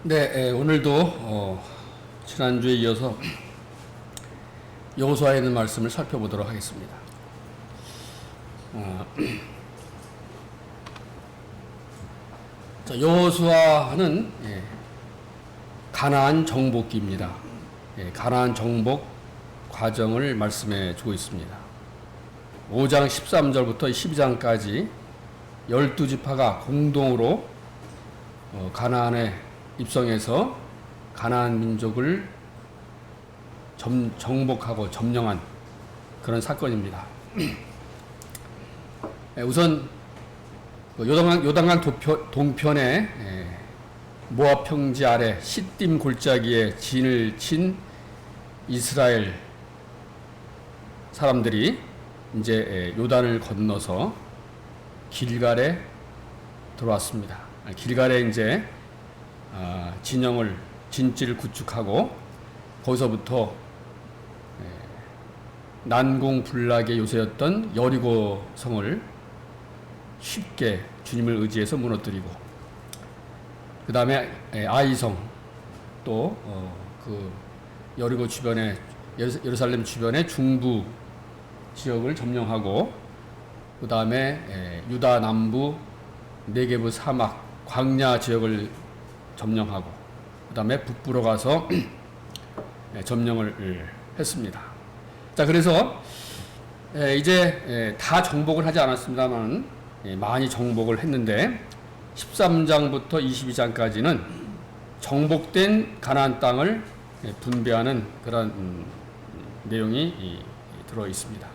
네, 오늘도 지난주에 이어서 여호수아에 있는 말씀을 살펴보도록 하겠습니다. 여호수아는 가나안 정복기입니다. 가나안 정복 과정을 말씀해 주고 있습니다. 5장 13절부터 12장까지 12지파가 공동으로 가나안에 입성해서 가나안 민족을 정복하고 점령한 그런 사건입니다. 우선 요단강 동편에 모압 평지 아래 시딤 골짜기에 진을 친 이스라엘 사람들이 이제 요단을 건너서 길갈에 들어왔습니다. 길갈에 이제 진지를 구축하고 거기서부터 난공불락의 요새였던 여리고 성을 쉽게 주님을 의지해서 무너뜨리고, 그 다음에 아이성, 또 그 여리고 주변에, 예루살렘 주변의 중부 지역을 점령하고, 그 다음에 유다 남부 네게브 사막 광야 지역을 점령하고, 그 다음에 북부로 가서 점령을 했습니다. 자, 그래서 이제 다 정복을 하지 않았습니다만 많이 정복을 했는데 13장부터 22장까지는 정복된 가나안 땅을 분배하는 그런 내용이 들어 있습니다.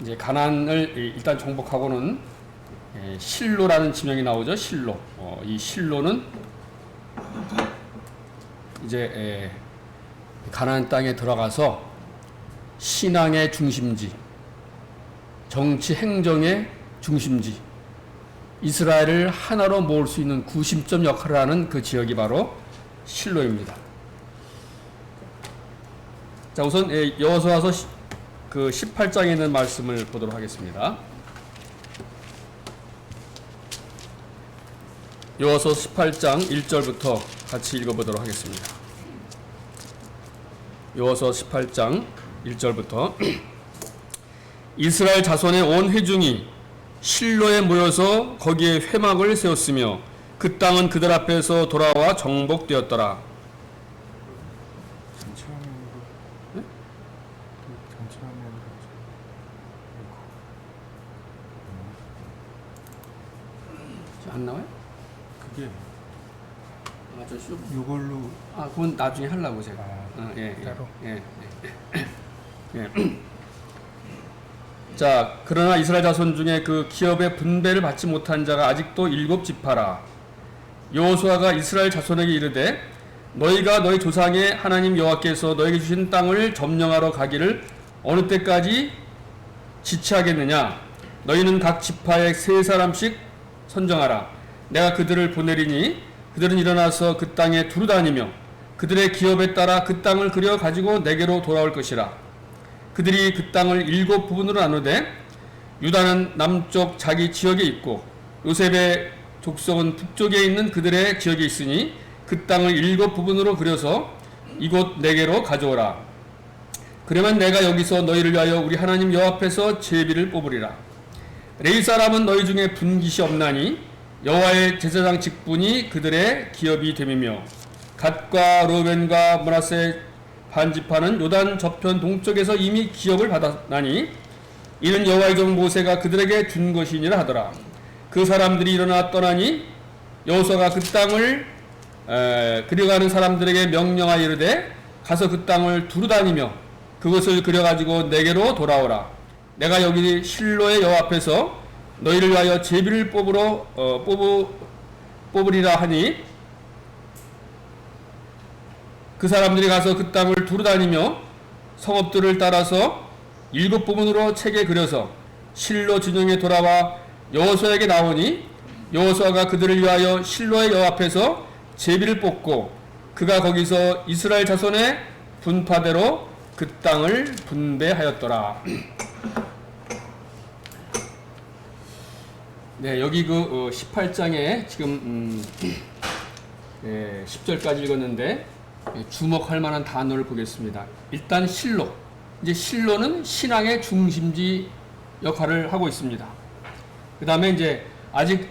이제 가나안을 일단 정복하고는 실로라는 지명이 나오죠. 실로. 이 실로는 이제 가나안 땅에 들어가서 신앙의 중심지, 정치 행정의 중심지, 이스라엘을 하나로 모을 수 있는 구심점 역할을 하는 그 지역이 바로 실로입니다. 자, 우선 여호수아서 그 18장에 있는 말씀을 보도록 하겠습니다. 여호수아서 18장 1절부터 같이 읽어보도록 하겠습니다. 여호수아서 18장 1절부터 이스라엘 자손의 온 회중이 실로에 모여서 거기에 회막을 세웠으며 그 땅은 그들 앞에서 돌아와 정복되었더라. 안 나와요? 그게 이걸로 그건 나중에 하려고 제가. 따로. 자, 그러나 이스라엘 자손 중에 그 기업의 분배를 받지 못한 자가 아직도 7지파라. 여호수아가 이스라엘 자손에게 이르되 너희가 너희 조상의 하나님 여호와께서 너희에게 주신 땅을 점령하러 가기를 어느 때까지 지체하겠느냐? 너희는 각 지파에 3사람씩 선정하라. 내가 그들을 보내리니 그들은 일어나서 그 땅에 두루 다니며 그들의 기업에 따라 그 땅을 그려 가지고 내게로 돌아올 것이라. 그들이 그 땅을 7부분으로 나누되 유다는 남쪽 자기 지역에 있고 요셉의 족속은 북쪽에 있는 그들의 지역에 있으니 그 땅을 7부분으로 그려서 이곳 내게로 가져오라. 그러면 내가 여기서 너희를 위하여 우리 하나님 여호와 앞에서 제비를 뽑으리라. 레위 사람은 너희 중에 분깃이 없나니 여호와의 제사장 직분이 그들의 기업이 됨이며 갓과 르벤과 므낫세 반지파는 요단 저편 동쪽에서 이미 기업을 받았나니 이는 여호와의 종 모세가 그들에게 준 것이니라 하더라. 그 사람들이 일어나 떠나니 여호수아가 그 땅을 그려가는 사람들에게 명령하여 이르되 가서 그 땅을 두루 다니며 그것을 그려가지고 내게로 돌아오라. 내가 여기 실로의 여호와 앞에서 너희를 위하여 제비를 뽑으리라 하니 그 사람들이 가서 그 땅을 두루 다니며 성읍들을 따라서 7부분으로 책에 그려서 실로 진영에 돌아와 여호수아에게 나오니 여호수아가 그들을 위하여 실로의 여 앞에서 제비를 뽑고 그가 거기서 이스라엘 자손의 분파대로 그 땅을 분배하였더라. 네, 여기 그 18장에 지금 10절까지 읽었는데 주목할 만한 단어를 보겠습니다. 일단 실로. 이제 실로는 신앙의 중심지 역할을 하고 있습니다. 그 다음에 이제 아직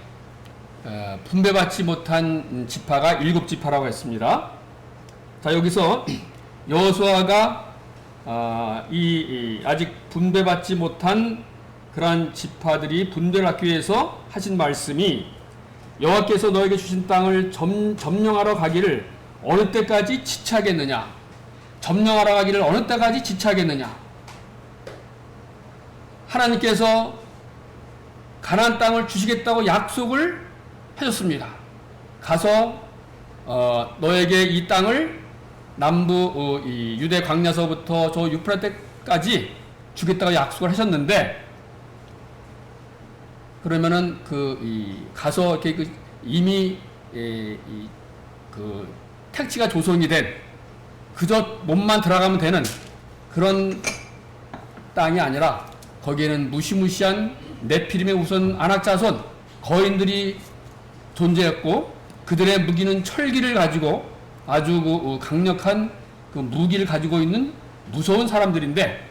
분배받지 못한 지파가 7지파라고 했습니다. 자, 여기서 여호수아가 아직 분배받지 못한 그러한 지파들이 분배를 하기 위해서 하신 말씀이 여호와께서 너에게 주신 땅을 점령하러 가기를 어느 때까지 지체하겠느냐? 점령하러 가기를 어느 때까지 지체하겠느냐? 하나님께서 가나안 땅을 주시겠다고 약속을 해줬습니다. 가서 너에게 이 땅을 남부 이 유대 광야서부터 저 유프라테까지 주겠다고 약속을 하셨는데, 그러면은 가서 이렇게 이미 그 택지가 조성이 된 그저 몸만 들어가면 되는 그런 땅이 아니라 거기에는 무시무시한 네피림의 우선 안악자손 거인들이 존재했고, 그들의 무기는 철기를 가지고 아주 강력한 그 무기를 가지고 있는 무서운 사람들인데,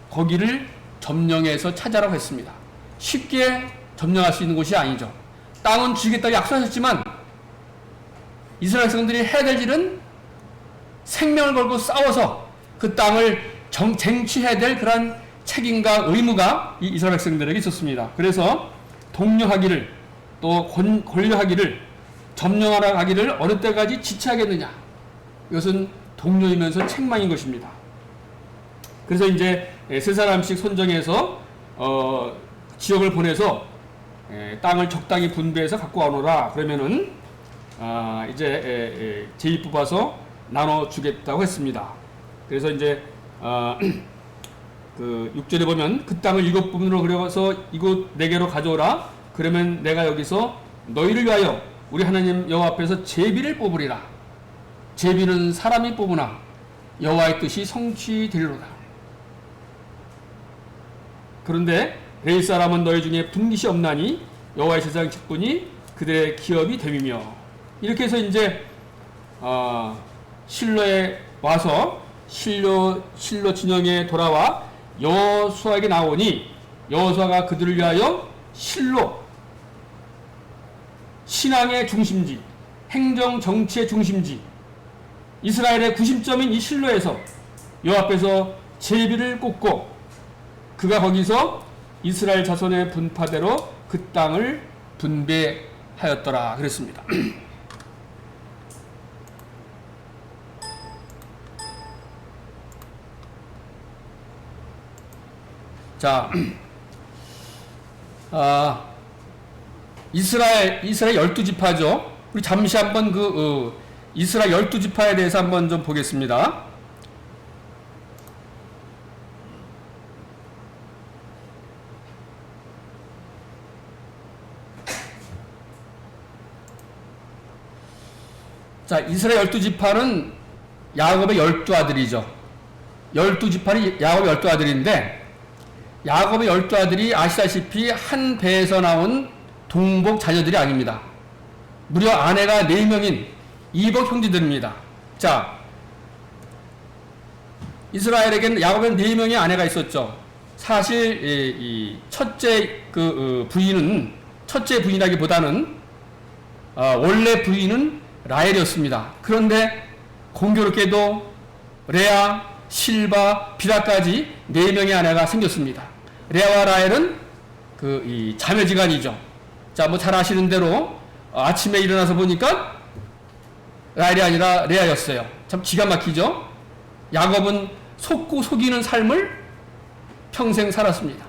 거기를 점령해서 찾아라고 했습니다. 쉽게 점령할 수 있는 곳이 아니죠. 땅은 주겠다고 약속하셨지만 이스라엘 백성들이 해야 될 일은 생명을 걸고 싸워서 그 땅을 쟁취해야 될 그런 책임과 의무가 이 이스라엘 백성들에게 있었습니다. 그래서 독려하기를, 또 권려하기를, 점령하러 가기를 어느 때까지 지체하겠느냐. 이것은 독려이면서 책망인 것입니다. 그래서 이제 세 사람씩 선정해서 지역을 보내서 땅을 적당히 분배해서 갖고 와노라. 그러면은 이제 제비 뽑아서 나눠주겠다고 했습니다. 그래서 이제 그 6절에 보면 그 땅을 7부분으로 그려서 이곳 4개로 가져오라. 그러면 내가 여기서 너희를 위하여 우리 하나님 여호와 앞에서 제비를 뽑으리라. 제비는 사람이 뽑으나 여호와의 뜻이 성취되리로다. 그런데 레위 사람은 너희 중에 분깃이 없나니 여호와의 제사장 직분이 그들의 기업이 됨이며, 이렇게 해서 이제 실로에 와서 실로 진영에 돌아와 여호수아에게 나오니 여호수아가 그들을 위하여 실로, 신앙의 중심지, 행정 정치의 중심지, 이스라엘의 구심점인 이 실로에서 여호와 앞에서 제비를 꽂고 그가 거기서 이스라엘 자손의 분파대로 그 땅을 분배하였더라 그랬습니다. 자, 이스라엘 12지파죠. 우리 잠시 한번 이스라엘 12지파에 대해서 한번 좀 보겠습니다. 자, 이스라엘 12지파는 야곱의 12아들이죠. 12지파는 야곱의 12아들인데, 야곱의 12아들이 아시다시피 한 배에서 나온 동복 자녀들이 아닙니다. 무려 아내가 4명인 이복 형제들입니다. 자, 이스라엘에게는 야곱에는 4명의 아내가 있었죠. 사실 이 첫째 부인은, 첫째 부인이라기보다는 원래 부인은 라헬이었습니다. 그런데 공교롭게도 레아, 실바, 비라까지 4명의 아내가 생겼습니다. 레아와 라헬은 이 자매지간이죠. 자, 뭐 잘 아시는 대로 아침에 일어나서 보니까 라헬이 아니라 레아였어요. 참 기가 막히죠. 야곱은 속고 속이는 삶을 평생 살았습니다.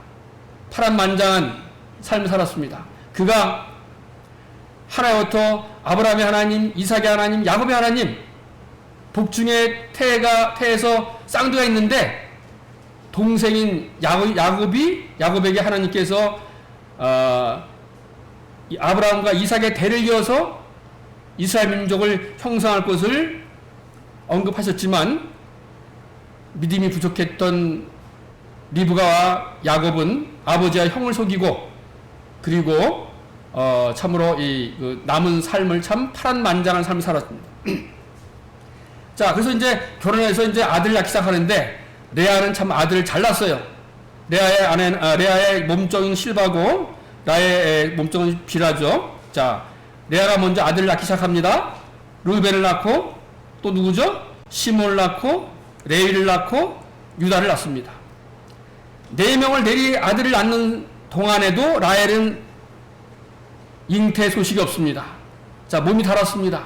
파란만장한 삶을 살았습니다. 그가 하나부터 아브라함의 하나님, 이삭의 하나님, 야곱의 하나님, 복중에 태에서 쌍두가 있는데 동생인 야곱에게 하나님께서 이 아브라함과 이삭의 대를 이어서 이스라엘 민족을 형성할 것을 언급하셨지만 믿음이 부족했던 리브가와 야곱은 아버지와 형을 속이고 그리고 참으로 그 남은 삶을 참 파란만장한 삶을 살았습니다. 자, 그래서 이제 결혼해서 이제 아들을 낳기 시작하는데 레아는 참 아들을 잘 낳았어요. 레아의 몸종인 실바고 라의 몸종은 비라죠. 자, 레아가 먼저 아들을 낳기 시작합니다. 루벤을 낳고 또 누구죠? 시몬을 낳고 레위를 낳고 유다를 낳습니다. 4명을 내리 아들을 낳는 동안에도 라헬은 잉태 소식이 없습니다. 자, 몸이 닳았습니다.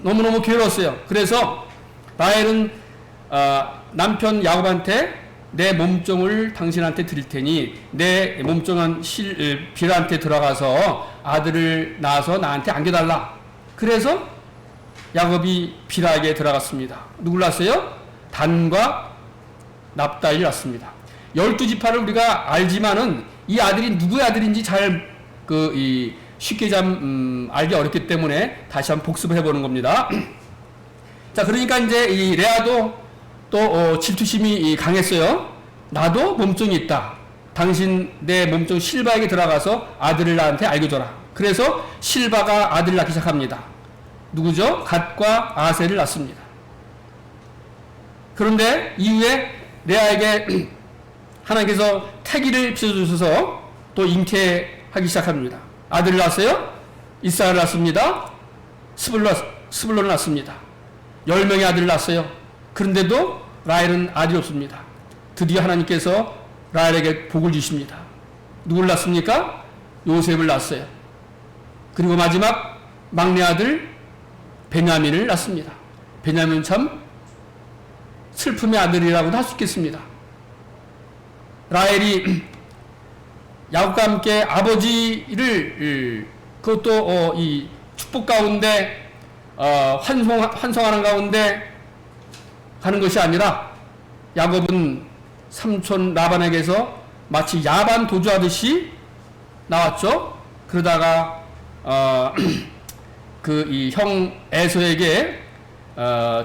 너무너무 괴로웠어요. 그래서 라헬은 남편 야곱한테 내 몸종을 당신한테 드릴 테니 내 몸종은 빌한테 들어가서 아들을 낳아서 나한테 안겨달라. 그래서 야곱이 빌에게 들어갔습니다. 누굴 낳았어요? 단과 납달을 낳습니다. 12지파를 우리가 알지만은 이 아들이 누구의 아들인지 잘 쉽게 알기 어렵기 때문에 다시 한번 복습을 해보는 겁니다. 자, 그러니까 이제 이 레아도 또 질투심이 강했어요. 나도 몸종이 있다. 당신 내 몸종 실바에게 들어가서 아들을 나한테 알려줘라. 그래서 실바가 아들을 낳기 시작합니다. 누구죠? 갓과 아셀을 낳습니다. 그런데 이후에 레아에게 하나님께서 태기를 빚어주셔서 또 잉태하기 시작합니다. 아들을 낳았어요. 이삭을 낳습니다. 스불론을 낳습니다. 10명의 아들을 낳았어요. 그런데도 라헬은 아들이 없습니다. 드디어 하나님께서 라헬에게 복을 주십니다. 누굴 낳습니까? 요셉을 낳았어요. 그리고 마지막 막내 아들 베냐민을 낳습니다. 베냐민은 참 슬픔의 아들이라고도 할 수 있겠습니다. 라헬이 야곱과 함께 아버지를 그것도 이 축복 가운데 환송하는 가운데 가는 것이 아니라 야곱은 삼촌 라반에게서 마치 야반 도주하듯이 나왔죠. 그러다가 그 이 형 에서에게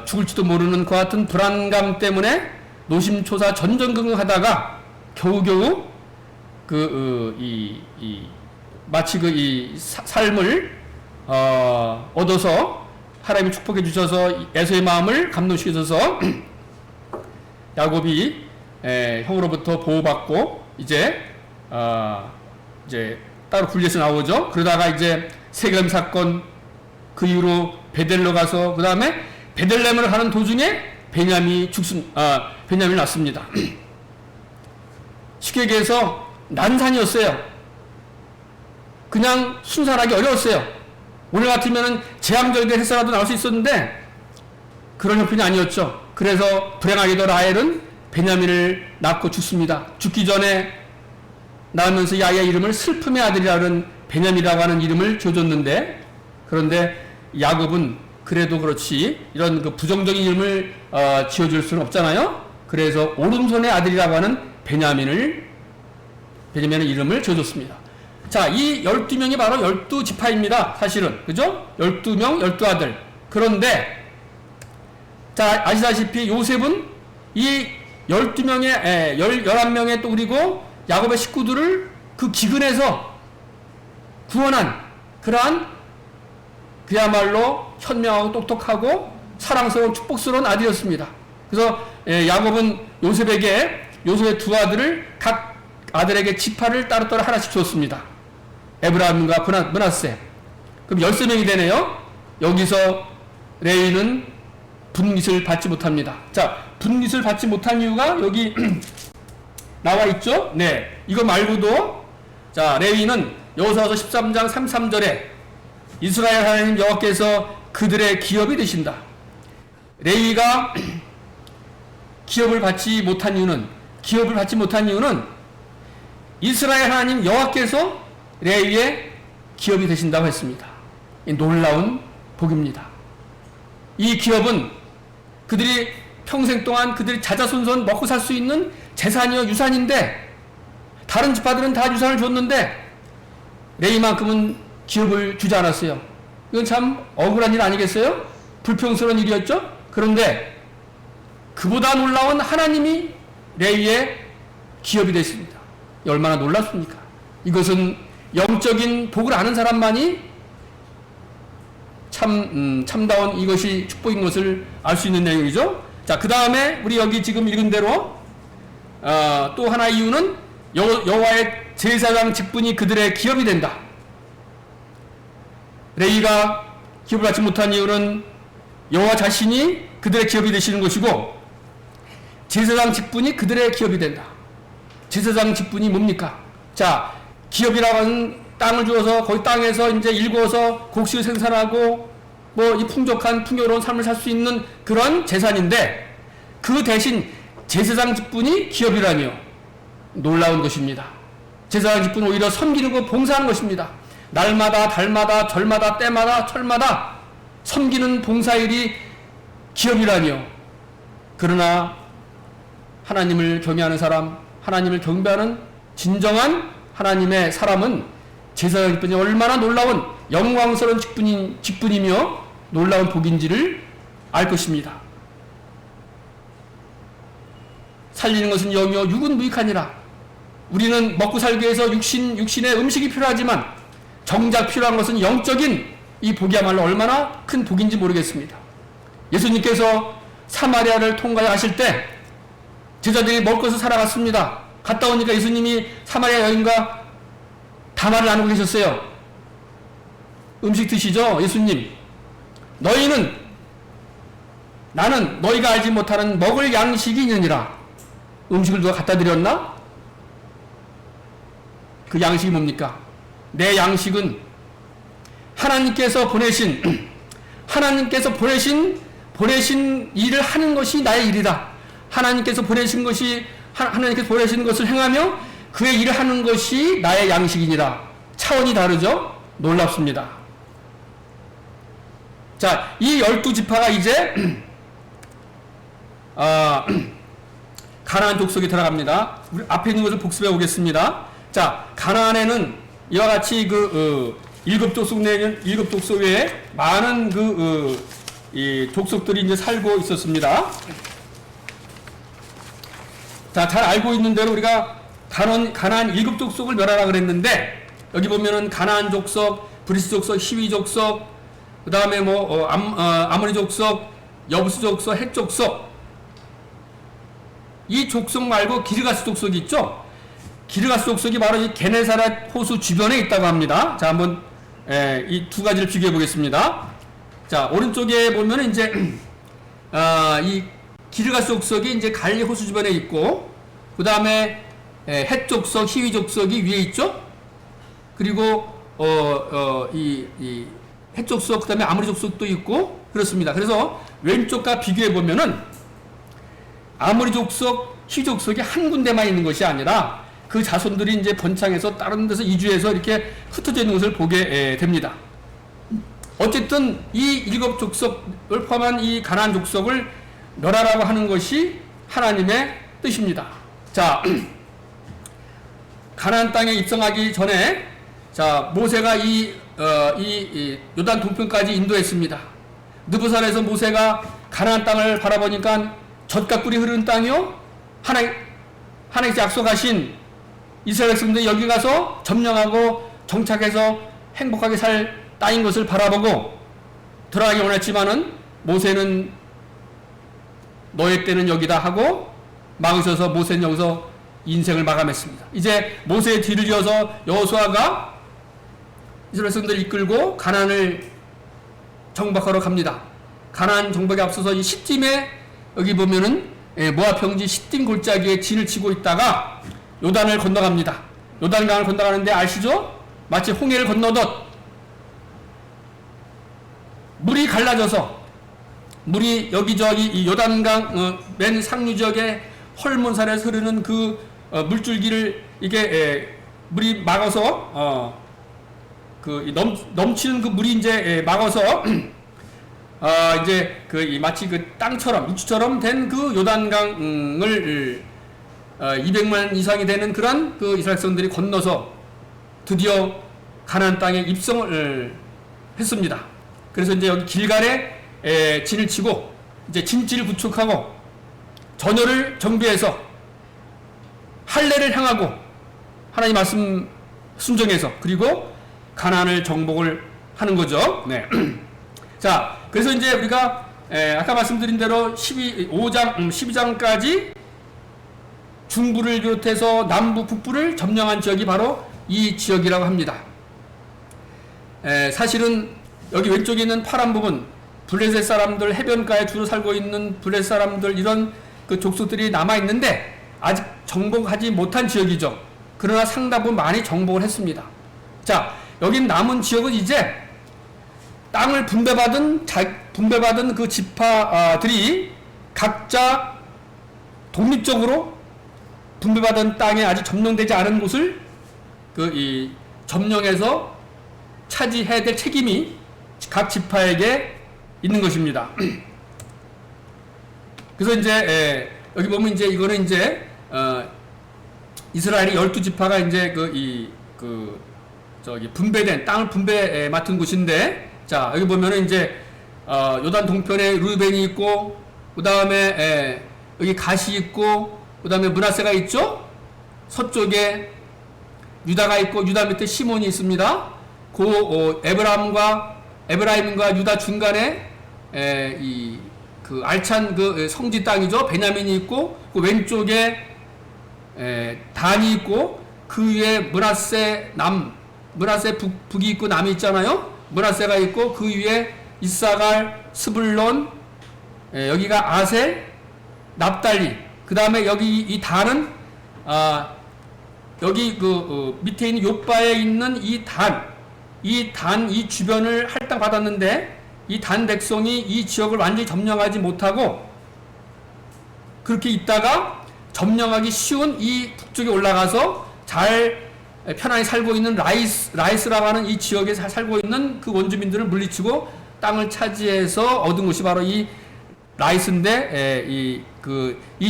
죽을지도 모르는 그 같은 불안감 때문에 노심초사 전전긍긍하다가 겨우겨우 마치 삶을 얻어서 하나님이 축복해 주셔서 에서의 마음을 감동시켜서 야곱이 형으로부터 보호받고 이제 따로 분리해서 나오죠. 그러다가 이제 세겜 사건 그 이후로 베델로 가서 그 다음에 베들레헴을 가는 도중에 베냐민을 낳습니다. 쉽게 얘기해서 난산이었어요. 그냥 순산하기 어려웠어요. 오늘 같으면 재앙절개 해서라도 나올 수 있었는데 그런 형편이 아니었죠. 그래서 불행하게도 라헬은 베냐민을 낳고 죽습니다. 죽기 전에 낳으면서 이 아이의 이름을 슬픔의 아들이라는 베냐민이라고 하는 이름을 지어줬는데, 그런데 야곱은 그래도 그렇지 이런 그 부정적인 이름을 지어줄 수는 없잖아요. 그래서 오른손의 아들이라고 하는 베냐민의 이름을 지어줬습니다. 자, 이 12명이 바로 12지파입니다. 사실은. 그죠? 12명, 12아들. 그런데, 자, 아시다시피 요셉은 이 12명의, 11명의 또 그리고 야곱의 식구들을 그 기근에서 구원한 그러한 그야말로 현명하고 똑똑하고 사랑스러운 축복스러운 아들이었습니다. 그래서 야곱은 요셉의 두 아들을 각 아들에게 지파를 따로따로 하나씩 줬습니다. 에브라임과 므낫세. 그럼 13명이 되네요. 여기서 레위는 분깃을 받지 못합니다. 자, 분깃을 받지 못한 이유가 여기 나와 있죠? 네. 이거 말고도, 자, 레위는 여호수아서 13장 33절에 이스라엘 하나님 여호와께서 그들의 기업이 되신다. 레위가 기업을 받지 못한 이유는 이스라엘 하나님 여호와께서 레위의 기업이 되신다고 했습니다. 이 놀라운 복입니다. 이 기업은 그들이 평생 동안 그들이 자자손손 먹고 살 수 있는 재산이요 유산인데, 다른 지파들은 다 유산을 줬는데 레위만큼은 기업을 주지 않았어요. 이건 참 억울한 일 아니겠어요? 불평스러운 일이었죠? 그런데 그보다 놀라운 하나님이 레위의 기업이 됐습니다. 얼마나 놀랍습니까? 이것은 영적인 복을 아는 사람만이 참다운 이것이 축복인 것을 알 수 있는 내용이죠. 자, 그 다음에 우리 여기 지금 읽은 대로 또 하나의 이유는 여호와의 제사장 직분이 그들의 기업이 된다. 레위가 기업을 받지 못한 이유는 여호와 자신이 그들의 기업이 되시는 것이고 제사장 직분이 그들의 기업이 된다. 제사장 직분이 뭡니까? 자, 기업이라고 하는 땅을 주어서 거기 땅에서 이제 일구어서 곡식을 생산하고 뭐 이 풍족한 풍요로운 삶을 살 수 있는 그런 재산인데 그 대신 제사장 직분이 기업이라니요. 놀라운 것입니다. 제사장 직분은 오히려 섬기는 것, 봉사하는 것입니다. 날마다, 달마다, 절마다, 때마다, 철마다 섬기는 봉사일이 기업이라니요. 그러나 하나님을 경외하는 사람, 하나님을 경배하는 진정한 하나님의 사람은 제사장 직분이 얼마나 놀라운 영광스러운 직분이며 놀라운 복인지를 알 것입니다. 살리는 것은 영이요 육은 무익하니라. 우리는 먹고 살기 위해서 육신의 음식이 필요하지만 정작 필요한 것은 영적인 이 복이야말로 얼마나 큰 복인지 모르겠습니다. 예수님께서 사마리아를 통과하실 때 제자들이 먹을 것을 사러 갔습니다. 갔다 오니까 예수님이 사마리아 여인과 담화를 나누고 계셨어요. 음식 드시죠? 예수님. 나는 너희가 알지 못하는 먹을 양식이 있느니라. 음식을 누가 갖다 드렸나? 그 양식이 뭡니까? 내 양식은 하나님께서 보내신 일을 하는 것이 나의 일이다. 하나님께서 보내신 것을 행하며 그의 일을 하는 것이 나의 양식이니라. 차원이 다르죠? 놀랍습니다. 자, 이 12지파가 이제 가나안 족속에 들어갑니다. 우리 앞에 있는 것을 복습해 보겠습니다. 자, 가나안에는 이와 같이 일곱 족속 외에 많은 이 족속들이 이제 살고 있었습니다. 자, 잘 알고 있는 대로 우리가 가나안 7족속을 멸하라 그랬는데 여기 보면은 가나안 족속, 브리스 족속, 히위 족속, 그 다음에 아모리 족속, 여부스 족속, 헷 족속, 이 족속 말고 기르가스 족속이 있죠. 기르가스 족속이 바로 이 게네사렛 호수 주변에 있다고 합니다. 자, 한번 이 두 가지를 비교해 보겠습니다. 자, 오른쪽에 보면은 이제 이 기르가스 족속이 이제 갈리 호수 주변에 있고, 그 다음에 헷 족속, 히위 족속이 위에 있죠. 그리고 이 헷 족속, 그 다음에 아모리 족속도 있고 그렇습니다. 그래서 왼쪽과 비교해 보면은 아모리 족속, 히위 족속이 한 군데만 있는 것이 아니라 그 자손들이 이제 번창해서 다른 데서 이주해서 이렇게 흩어져 있는 것을 보게 됩니다. 어쨌든 이 7족속을 포함한 이 가나안 족속을 멸하라고 하는 것이 하나님의 뜻입니다. 자, 가나안 땅에 입성하기 전에 자, 모세가 이 요단 동편까지 인도했습니다. 느부산에서 모세가 가나안 땅을 바라보니까 젖과 꿀이 흐르는 땅이요, 하나님께서 약속하신 이스라엘 백성들이 여기 가서 점령하고 정착해서 행복하게 살 땅인 것을 바라보고 들어가기 원했지만은 모세는 너의 때는 여기다 하고 막으셔서 모세는 여기서 인생을 마감했습니다. 이제 모세의 뒤를 이어서 여호수아가 이스라엘 백성들을 이끌고 가나안을 정복하러 갑니다. 가나안 정복에 앞서서 이 시딤에 여기 보면은 모압 평지 시딤 골짜기에 진을 치고 있다가 요단을 건너갑니다. 요단강을 건너가는데 아시죠? 마치 홍해를 건너듯 물이 갈라져서 물이 여기저기 이 요단강 맨 상류 지역에 헐몬산에서 흐르는 그 물줄기를 이게 물이 막아서 넘치는 그 물이 이제 막아서 이제 마치 그 땅처럼 유추처럼 된 그 요단강을 200만 이상이 되는 그런 그 이스라엘 백성들이 건너서 드디어 가나안 땅에 입성을 했습니다. 그래서 이제 여기 길갈에 진을 치고 이제 진지를 구축하고 전열을 정비해서 할례를 향하고 하나님 말씀 순종해서 그리고 가나안을 정복을 하는 거죠. 네. 자, 그래서 이제 우리가 아까 말씀드린 대로 12장까지 중부를 비롯해서 남부, 북부를 점령한 지역이 바로 이 지역이라고 합니다. 사실은 여기 왼쪽에 있는 파란 부분, 블레셋 사람들, 해변가에 주로 살고 있는 블레셋 사람들, 이런 그 족속들이 남아있는데 아직 정복하지 못한 지역이죠. 그러나 상당부 많이 정복을 했습니다. 자, 여기 남은 지역은 이제 땅을 분배받은 그 지파들이 각자 독립적으로 분배받은 땅에 아직 점령되지 않은 곳을 점령해서 차지해야 될 책임이 각 지파에게 있는 것입니다. 그래서 이제 여기 보면 이제 이거는 이제 이스라엘의 12지파가 이제 분배된 땅을 맡은 곳인데, 자, 여기 보면은 이제 요단 동편에 루벤이 있고, 그 다음에 여기 갓이 있고, 그 다음에 므낫세가 있죠. 서쪽에 유다가 있고, 유다 밑에 시몬이 있습니다. 에브라임과 유다 중간에 알찬 성지 땅이죠. 베냐민이 있고, 그 왼쪽에 단이 있고, 그 위에 므낫세 북이 있고 남이 있잖아요. 므낫세가 있고, 그 위에 이사갈, 스불론, 여기가 아셀, 납달리. 그 다음에 여기 이 단은 여기 밑에 있는 요바에 있는 이 주변을 할당받았는데, 이 단 백성이 이 지역을 완전히 점령하지 못하고 그렇게 있다가 점령하기 쉬운 이 북쪽에 올라가서 잘 편안히 살고 있는 라이스라고 하는 이 지역에 살고 있는 그 원주민들을 물리치고 땅을 차지해서 얻은 것이 바로 이 라이스인데, 이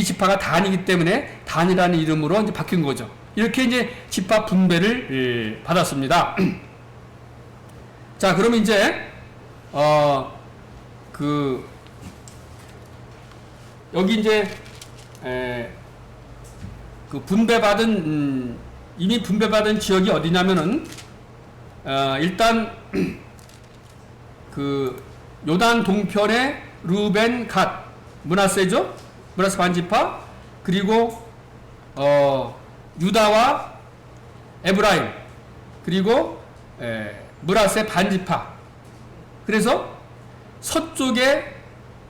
지파가 단이기 때문에 단이라는 이름으로 이제 바뀐 거죠. 이렇게 이제 지파 분배를 받았습니다. 자, 그러면 이제 여기 이제 이미 분배받은 지역이 어디냐면은 일단 요단 동편의 루벤, 갓, 므낫세죠. 므낫세 반지파, 그리고 유다와 에브라임, 그리고 므낫세 반지파. 그래서 서쪽에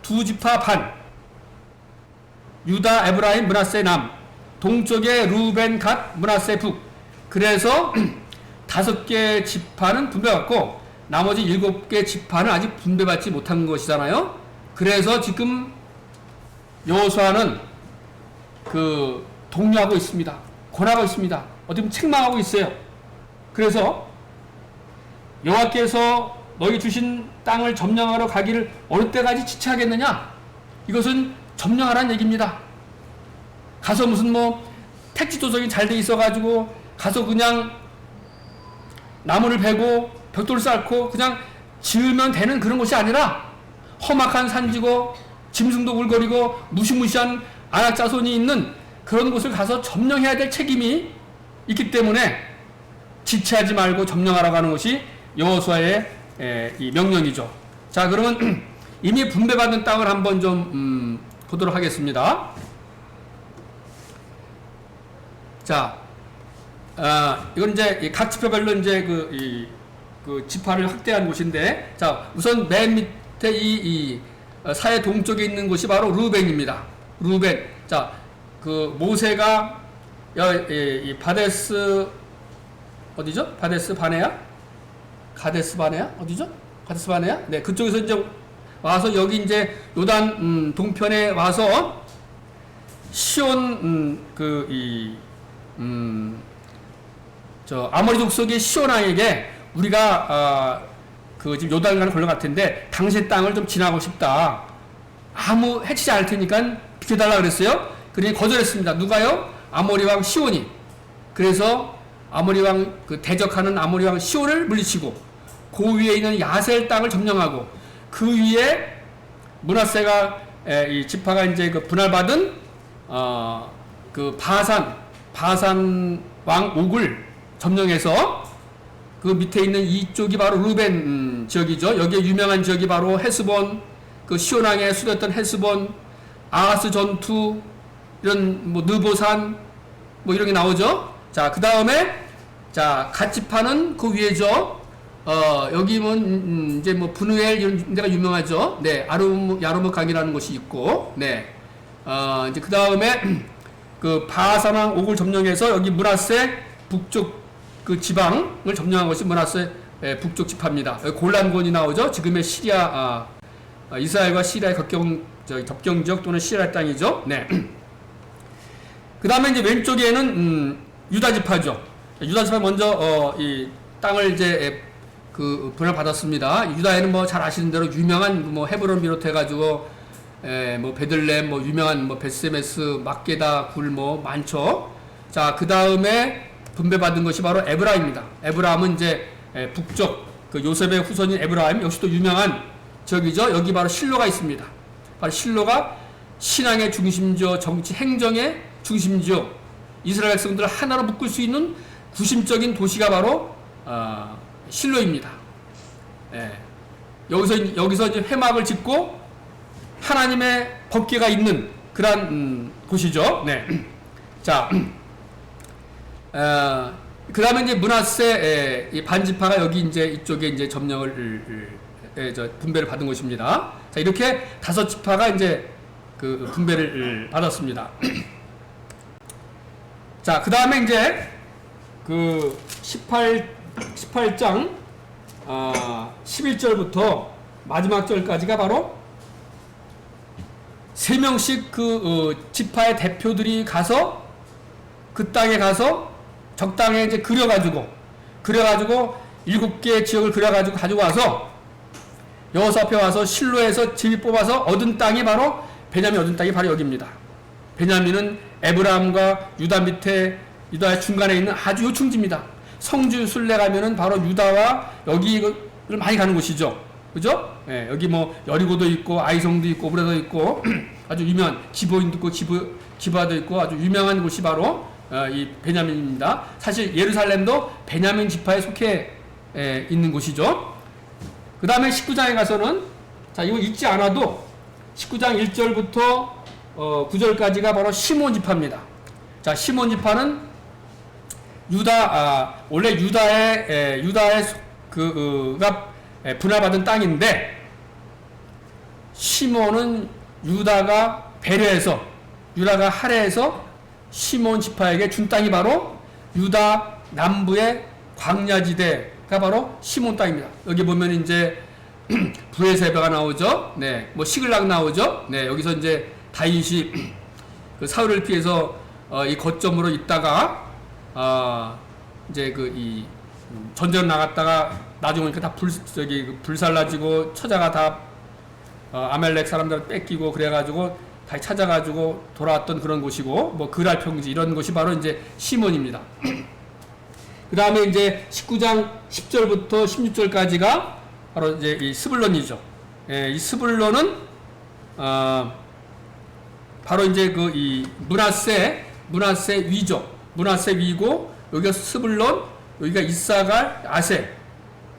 두 지파 반, 유다, 에브라임, 므낫세 남, 동쪽에 루벤, 갓, 므낫세 북. 그래서 5개 지파는 분배받고 나머지 7개 지파는 아직 분배받지 못한 것이잖아요. 그래서 지금 여호수아는 독려하고 있습니다. 권하고 있습니다. 어떻게 보면 책망하고 있어요. 그래서 여호와께서 너희 주신 땅을 점령하러 가기를 어느 때까지 지체하겠느냐? 이것은 점령하라는 얘기입니다. 가서 무슨 택지 조성이 잘 돼 있어가지고 가서 그냥 나무를 베고 벽돌을 쌓고 그냥 지으면 되는 그런 것이 아니라 험악한 산지고 짐승도 울거리고 무시무시한 안악 자손이 있는 그런 곳을 가서 점령해야 될 책임이 있기 때문에 지체하지 말고 점령하라고 하는 것이 여호수아의 이 명령이죠. 자, 그러면 이미 분배받은 땅을 한번 좀 보도록 하겠습니다. 자, 이건 이제 각 지파별로 이제 그 지파를 확대한 곳인데, 자, 우선 맨 밑에 이 사해 동쪽에 있는 곳이 바로 루벤입니다. 루벤. 자, 모세가 이 바데스 어디죠? 바데스 바네아? 가데스 바네아? 어디죠? 가데스 바네아? 네, 그쪽에서 이제 와서 여기 이제 요단 동편에 와서 시온 아모리 족속의 시온 왕에게 우리가 지금 요단강을 건너갈 텐데 당신 땅을 좀 지나고 싶다. 아무 해치지 않을 테니까 비켜달라 그랬어요. 그러니 거절했습니다. 누가요? 아모리 왕 시온이. 그래서 아모리 왕 그 대적하는 아모리 왕 시온을 물리치고 그 위에 있는 야셀 땅을 점령하고 그 위에 므낫세가 이 지파가 이제 그 분할받은 그 바산 왕 옥을 점령해서 그 밑에 있는 이쪽이 바로 루벤 지역이죠. 여기에 유명한 지역이 바로 헤스본, 그 시온왕의 수도였던 헤스본, 아하스 전투, 이런 뭐 느보산 뭐 이런 게 나오죠. 자, 그 다음에 자 갓지파는 그 위에죠. 여기 뭐 이제 뭐 브누엘 이런 데가 유명하죠. 네, 야르무 강이라는 곳이 있고, 네, 이제 그 다음에 그 바산왕 옥을 점령해서 여기 므낫세 북쪽 그 지방을 점령한 것이 므낫세 북쪽 지파입니다. 여기 골란곤이 나오죠. 지금의 시리아, 이스라엘과 시리아의 접경 지역 또는 시리아 땅이죠. 네. 그 다음에 이제 왼쪽에는 유다 지파죠. 유다 지파 먼저 이 땅을 이제 그 분할받았습니다. 유다에는 뭐 잘 아시는 대로 유명한 뭐 헤브론 비롯해가지고 뭐 베들렘 뭐 유명한 뭐 베스메스 막게다 굴 뭐 많죠. 자, 그 다음에 분배받은 것이 바로 에브라임입니다. 에브라임은 이제 북쪽 그 요셉의 후손인 에브라임 역시 또 유명한 지역이죠. 여기 바로 실로가 있습니다. 바로 실로가 신앙의 중심지요, 정치 행정의 중심지요, 이스라엘 백성들을 하나로 묶을 수 있는 구심적인 도시가 바로 실로입니다. 예. 여기서 이제 회막을 짓고 하나님의 법궤가 있는 그러한 곳이죠. 네. 자, 그 다음에 이제 므낫세 반지파가 여기 이제 이쪽에 이제 점령을 분배를 받은 것입니다. 자, 이렇게 5지파가 이제 그 분배를 받았습니다. 자, 그 다음에 이제 그 18장 11절부터 마지막 절까지가 바로 3명씩 그 지파의 대표들이 가서 그 땅에 가서 적당에 이제 그려가지고 7개의 지역을 그려가지고 가지고 와서 여호수아 앞에 와서 실로에서 제비 뽑아서 얻은 땅이 바로 베냐민 얻은 땅이 바로 여기입니다. 베냐민은 에브라임과 유다 밑에 유다의 중간에 있는 아주 요충지입니다. 성주 순례 가면은 바로 유다와 여기를 많이 가는 곳이죠. 그죠? 예, 여기 뭐 여리고도 있고 아이성도 있고 오브레도 있고 아주 유명한 기브온도 있고 기브아도 있고 아주 유명한 곳이 바로 이 베냐민입니다. 사실 예루살렘도 베냐민 지파에 속해 있는 곳이죠. 그 다음에 19장에 가서는 자, 이거 읽지 않아도 19장 1절부터 9절까지가 바로 시몬 지파입니다. 자, 시몬 지파는 원래 유다의 그가 분할받은 땅인데 시몬은 유다가 배려해서 유다가 할애해서 시몬 지파에게 준 땅이 바로 유다 남부의 광야지대가 바로 시몬 땅입니다. 여기 보면 이제 부에세바가 나오죠. 네, 뭐 시글락 나오죠. 네, 여기서 이제 다윗이 그 사울을 피해서 이 거점으로 있다가 이제 이 전쟁 나갔다가 나중에 다 불살라지고 처자가 다 아멜렉 사람들 뺏기고 그래가지고 다시 찾아가지고 돌아왔던 그런 곳이고 뭐 그랄 평지 이런 곳이 바로 이제 시몬입니다. 그 다음에 이제 19장 10절부터 16절까지가 바로 이제 이 스불론이죠. 예, 이 스불론은 바로 이제 그 이 므낫세 위죠. 므낫세 위고 여기가 스불론, 여기가 이사갈, 아셀,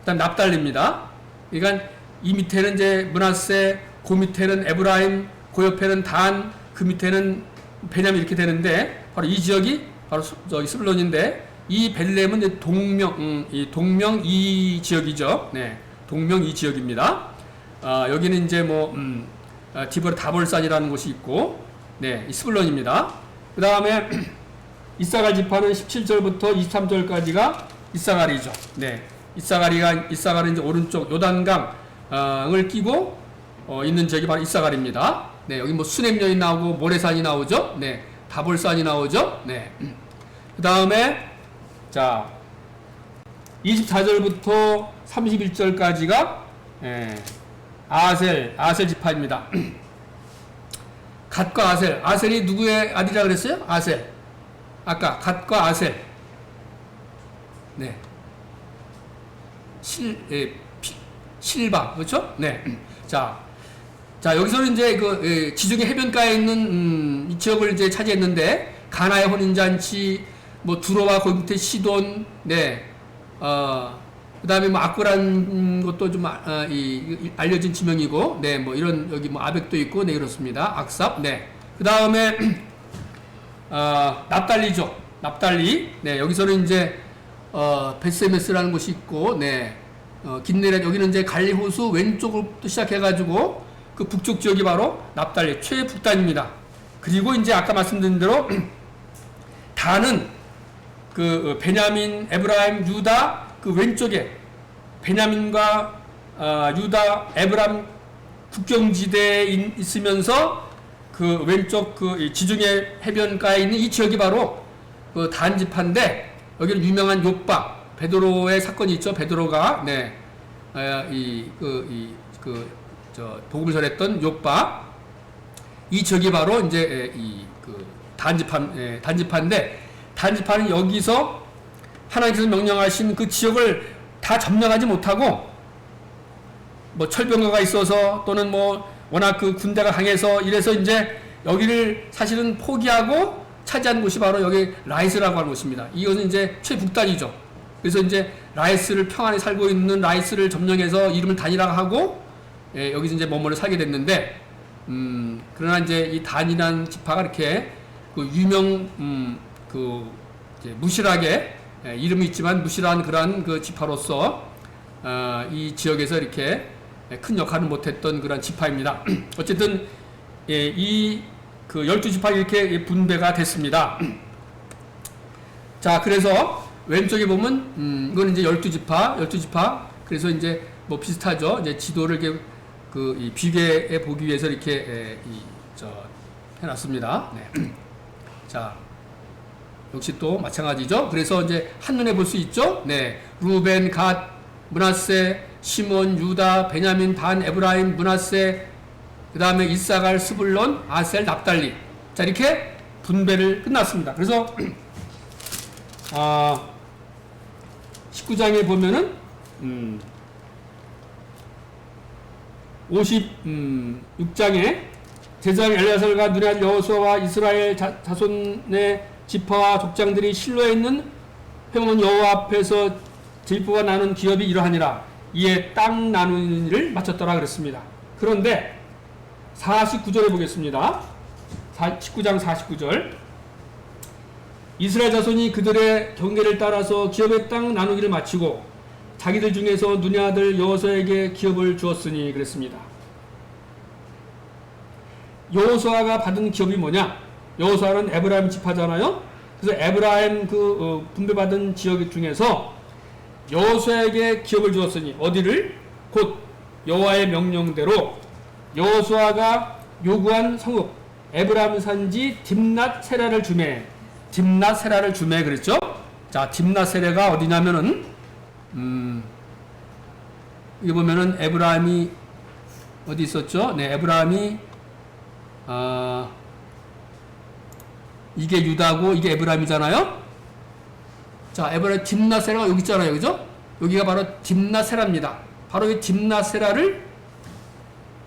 그다음 납달리입니다. 그러니까 이 밑에는 이제 므낫세, 그 밑에는 에브라임, 그 옆에는 단, 그 밑에는 베냐민 이렇게 되는데 바로 이 지역이 바로 저기 스불론인데 이 벨렘은 이제 동명 이 지역이죠. 네, 동명 이 지역입니다. 여기는 이제 뭐 디보르 다볼산이라는 곳이 있고, 네, 이 스불론입니다. 그 다음에 이사갈 지파는 17절부터 23절까지가 이사갈이죠. 네, 이사갈은 이제 오른쪽 요단강을 끼고 있는 지역이 바로 이사갈입니다. 네, 여기 뭐 수넴여인 나오고 모래산이 나오죠. 네, 다볼산이 나오죠. 네. 그 다음에 자 24절부터 31절까지가 아셀 지파입니다. 갓과 아셀이 누구의 아들이라 그랬어요? 아셀. 아까 갓과 아셀. 네. 실바, 그렇죠? 네. 자, 여기서는 이제 그 지중해 해변가에 있는 이 지역을 이제 차지했는데 가나의 혼인잔치, 뭐 두로와 거기 밑에 시돈, 네, 그다음에 뭐 아꾸란 것도 좀 알려진 지명이고, 네, 뭐 이런 여기 뭐 아벡도 있고, 네 그렇습니다. 악삽, 네. 그다음에 납달리죠. 납달리, 네, 여기서는 이제 베스메스라는 곳이 있고, 네, 긴네렛 여기는 이제 갈리 호수 왼쪽부터 시작해가지고 그 북쪽 지역이 바로 납달리 최북단입니다. 그리고 이제 아까 말씀드린 대로 단은 그 베냐민, 에브라임, 유다 그 왼쪽에 베냐민과 유다, 에브라임 국경지대에 있으면서 그 왼쪽 그 지중해 해변가에 있는 이 지역이 바로 그 단 지파인데 여기는 유명한 욥바 베드로의 사건이 있죠. 베드로가 네 복음을 전했던 욥바 이 지역이 바로 이제 그 단지파인데 단지파는 여기서 하나님께서 명령하신 그 지역을 다 점령하지 못하고 뭐 철병거가 있어서 또는 뭐 워낙 그 군대가 강해서 이래서 이제 여기를 사실은 포기하고 차지한 곳이 바로 여기 라이스라고 하는 곳입니다. 이것은 이제 최북단이죠. 그래서 이제 라이스를 평안히 살고 있는 라이스를 점령해서 이름을 단이라고 하고 여기서 이제 머물러 살게 됐는데 그러나 이제 이 단이라는 지파가 이렇게 그 이제 무실하게 이름이 있지만 무실한 그러한 그 지파로서 이 지역에서 이렇게 큰 역할을 못했던 그런 지파입니다. 어쨌든 이 그 12지파 이렇게 분배가 됐습니다. 자, 그래서 왼쪽에 보면 이건 이제 12지파 그래서 이제 뭐 비슷하죠. 이제 지도를 이렇게 이 비교해 보기 위해서 이렇게 해놨습니다. 네. 자, 역시 또 마찬가지죠. 그래서 이제 한눈에 볼 수 있죠. 네, 루벤, 갓, 므낫세, 시몬, 유다, 베냐민, 단, 에브라임, 므낫세, 그 다음에 이사갈, 스불론, 아셀, 납달리. 자, 이렇게 분배를 끝났습니다. 그래서 19장에 보면은 56장에 제사장 엘리야살과 눈의 아들 여호수아와 이스라엘 자손의 지파와 족장들이 실로에 있는 회원 여호와 앞에서 제비뽑아 나눈 기업이 이러하니라. 이에 땅 나누는 일을 마쳤더라 그랬습니다. 그런데 49절에 보겠습니다. 19장 49절. 이스라엘 자손이 그들의 경계를 따라서 기업의 땅 나누기를 마치고 자기들 중에서 눈의 아들 여호수아에게 기업을 주었으니 그랬습니다. 여호수아가 받은 기업이 뭐냐? 여호수아는 에브라임 지파잖아요. 그래서 에브라임 분배받은 지역 중에서 여호수아에게 기업을 주었으니 어디를? 곧 여호와의 명령대로 여호수아가 요구한 성읍 에브라임 산지 딥낫 세라를 주매. 딥낫 세라를 주매 그랬죠? 자, 딥낫 세라가 어디냐면은 여기 보면은 에브라임이 어디 있었죠? 네, 에브라임이 이게 유다고 이게 에브라임이잖아요. 자, 에브라임 딥낫 세라가 여기 있잖아요, 그죠? 여기가 바로 딥낫 세라입니다. 바로 이 딥낫 세라를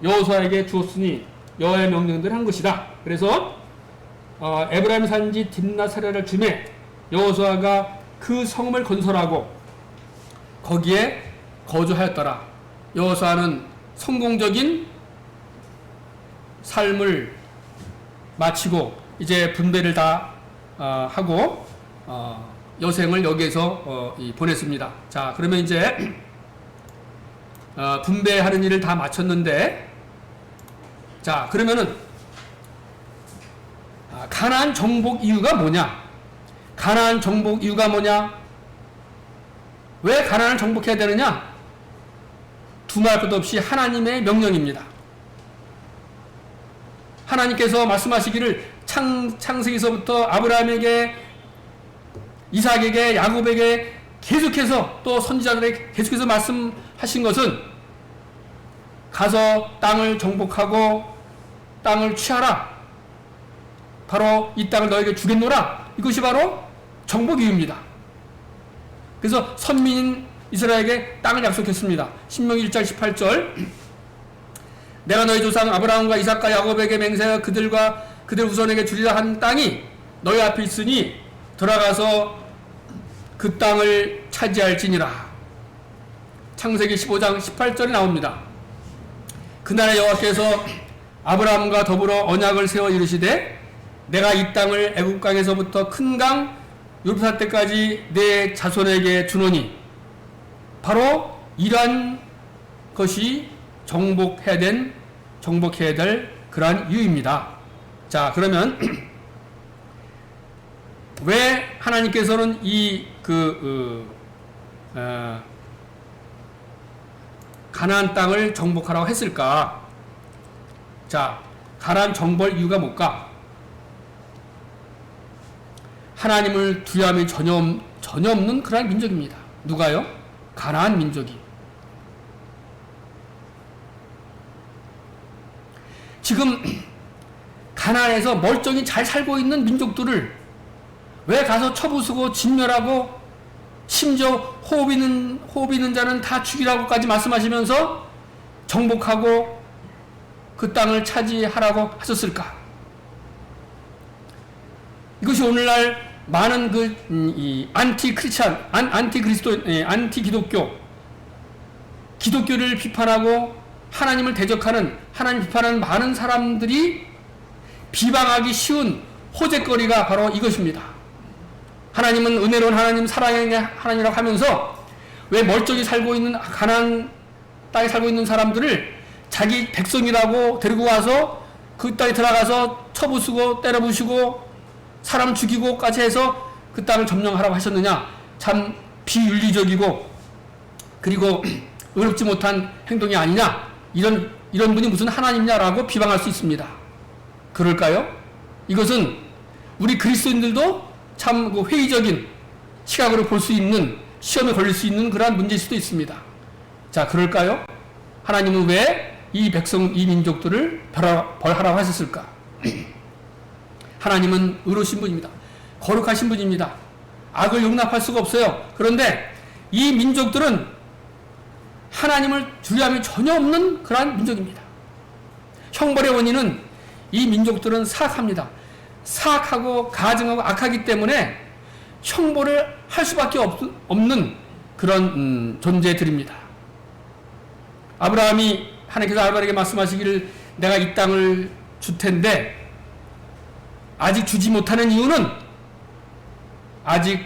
여호수아에게 주었으니 여호와의 명령대로 한 것이다. 그래서 에브라임 산지 딥낫 세라를 주매 여호수아가 그 성을 건설하고 거기에 거주하였더라. 여호수아는 성공적인 삶을 마치고 이제 분배를 다 하고 여생을 여기에서 보냈습니다. 자, 그러면 이제 분배하는 일을 다 마쳤는데, 자, 그러면은 가나안 정복 이유가 뭐냐? 가나안 정복 이유가 뭐냐? 왜 가나안을 정복해야 되느냐? 두말 것 없이 하나님의 명령입니다. 하나님께서 말씀하시기를 창세기서부터 아브라함에게, 이삭에게, 야곱에게 계속해서 또 선지자들에게 계속해서 말씀하신 것은 가서 땅을 정복하고 땅을 취하라. 바로 이 땅을 너에게 주겠노라. 이것이 바로 정복 이유입니다. 그래서 선민인 이스라엘에게 땅을 약속했습니다. 신명기 1장 18절 내가 너희 조상 아브라함과 이삭과 야곱에게 맹세하여 그들과 그들 후손에게 주리라 한 땅이 너희 앞에 있으니 돌아가서 그 땅을 차지할지니라. 창세기 15장 18절에 나옵니다. 그날에 여호와께서 아브라함과 더불어 언약을 세워 이르시되 내가 이 땅을 애굽강에서부터 큰 강 요르단 때까지 내 자손에게 주노니 바로 이러한 것이 정복해야 될 그러한 이유입니다. 자, 그러면 왜 하나님께서는 가나안 땅을 정복하라고 했을까? 자, 가나안 정벌 이유가 뭘까? 하나님을 두려움이 전혀 없는 그러한 민족입니다. 누가요? 가나안 민족이. 지금 가나안에서 멀쩡히 잘 살고 있는 민족들을 왜 가서 쳐부수고 진멸하고 심지어 호흡 있는 자는 다 죽이라고까지 말씀하시면서 정복하고 그 땅을 차지하라고 하셨을까? 이것이 오늘날 많은 안티 기독교를 비판하고 하나님을 대적하는, 하나님 비판하는 많은 사람들이 비방하기 쉬운 호재거리가 바로 이것입니다. 하나님은 은혜로운 하나님, 사랑의 하나님이라고 하면서 왜 멀쩡히 살고 있는 가나안 땅에 살고 있는 사람들을 자기 백성이라고 데리고 와서 그 땅에 들어가서 쳐부수고 때려부시고 사람 죽이고까지 해서 그 땅을 점령하라고 하셨느냐? 참 비윤리적이고 그리고 의롭지 못한 행동이 아니냐? 이런 분이 무슨 하나님이냐라고 비방할 수 있습니다. 그럴까요? 이것은 우리 그리스도인들도 참 회의적인 시각으로 볼 수 있는, 시험에 걸릴 수 있는 그러한 문제일 수도 있습니다. 자, 그럴까요? 하나님은 왜 이 백성, 이 민족들을 벌하라고 하셨을까? 하나님은 의로우신 분입니다. 거룩하신 분입니다. 악을 용납할 수가 없어요. 그런데 이 민족들은 하나님을 두려움이 전혀 없는 그러한 민족입니다. 형벌의 원인은 이 민족들은 사악합니다. 사악하고 가증하고 악하기 때문에 형벌을 할 수밖에 없는 그런 존재들입니다. 하나님께서 아브라함에게 말씀하시기를 내가 이 땅을 줄 텐데 아직 주지 못하는 이유는 아직